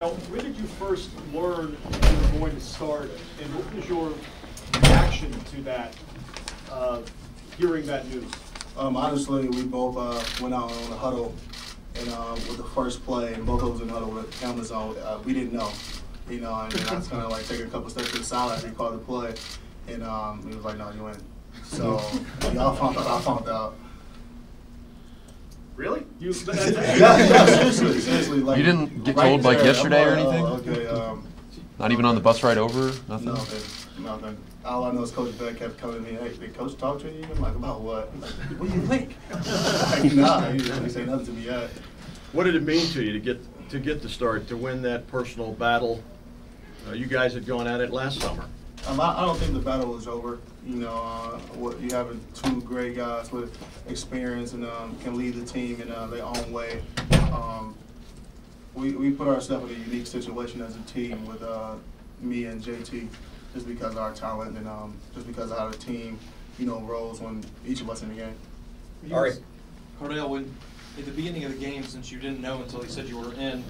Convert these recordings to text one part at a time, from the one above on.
Now, when did you first learn you were going to start, and what was your reaction to that, hearing that news? Honestly, we both went out on the huddle, and with the first play, and both of us in the huddle with cameras on. We didn't know, and then I just kind of like take a couple steps to the side after he called the play, and he was like, "No, you in." So I found out. Really? Yeah, seriously. Like, you didn't get told like yesterday or anything? Okay. Not even on the bus ride over? Nothing? Nothing. All I know is Coach Beck kept coming to me, "Hey, did Coach talk to you?" I'm like, "About what?" Like, "What do you think?" Like, nah, he didn't say nothing to me yet. What did it mean to you to get the start, to win that personal battle? You guys had gone at it last summer. I don't think the battle is over. You know, you having two great guys with experience and can lead the team in their own way. We put ourselves in a unique situation as a team with me and JT, just because of our talent and just because of how the team, rolls when each of us in the game. All right, Cardale, when at the beginning of the game, since you didn't know until he said you were in,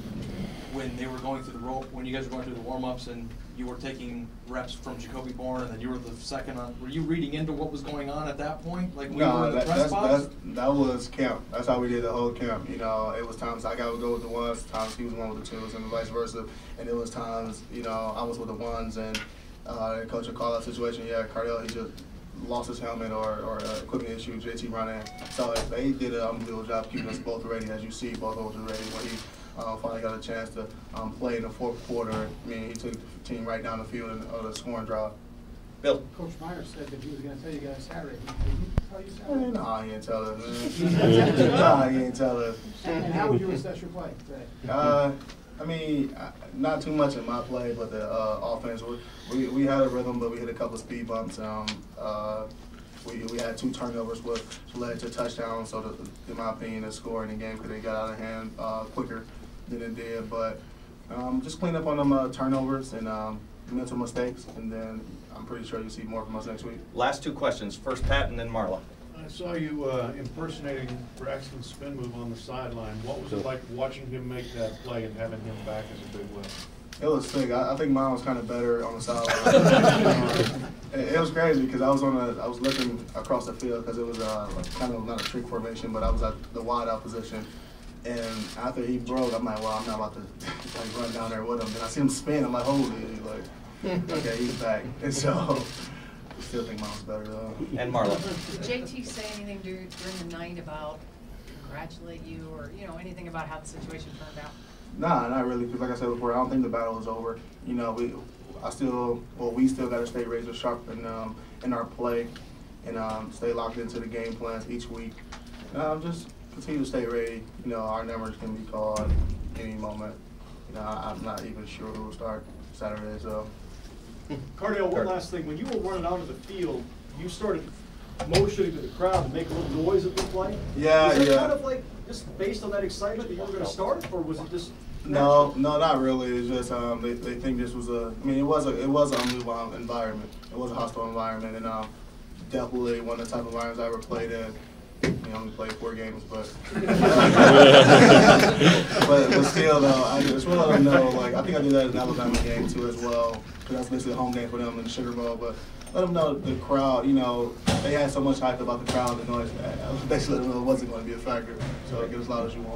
when they were going through when you guys were going through the warm-ups and you were taking reps from Jacoby Bourne and then you were the second on, were you reading into what was going on at that point? Like we were in the press box? That was camp. That's how we did the whole camp. It was times I got to go with the ones, times he was one with the twos, and vice versa. And it was times, I was with the ones, and coach would call that situation. Yeah, Cardale, he just lost his helmet or equipment issue. JT run in. So they did an unbelievable job keeping us both ready. As you see, both of us were ready when he finally got a chance to play in the fourth quarter. I mean, he took the team right down the field in the scoring drive. Bill. Coach Myers said that he was going to tell you guys Saturday. Did he tell you Saturday? No, he didn't tell us. No, he didn't tell us. And how would you assess your play today? I mean, not too much in my play, but the offense, we had a rhythm, but we hit a couple of speed bumps. We had 2 turnovers, which led to touchdowns. So, in my opinion, the score in the game could have got out of hand quicker than it did. But just clean up on them turnovers and mental mistakes, and then I'm pretty sure you'll see more from us next week. Last 2 questions. First Pat and then Marla. I saw you impersonating Braxton's spin move on the sideline. What was it like watching him make that play and having him back as a big win? It was sick. I think mine was kind of better on the sideline. It was crazy because I was looking across the field because it was kind of not a trick formation, but I was at the wide out position. And after he broke, I'm like, well, I'm not about to run down there with him. And I see him spin. I'm like, holy, okay, he's back. And so I still think mine was better though. And Marla. Did JT say anything during the night about congratulate you or anything about how the situation turned out? Nah, not really, because like I said before, I don't think the battle is over. We still got to stay razor sharp in our play and stay locked into the game plans each week. Just continue to stay ready. Our numbers can be called any moment. I'm not even sure who will start Saturday, so. Cardale, one last thing. When you were running out of the field, you started motioning to the crowd to make a little noise at the play. Yeah, was it kind of like just based on that excitement that you were going to start, or was it just natural? No, not really. It's just they think this was it was an unbelievable environment. It was a hostile environment, and definitely one of the type of environments I ever played in. We only played 4 games, but but still though, I just want to let them know. Like I think I did that in the Alabama game too as well, because that's basically a home game for them in the Sugar Bowl. But let them know the crowd. They had so much hype about the crowd and the noise. Basically, let them know it wasn't going to be a factor. So get as loud as you want.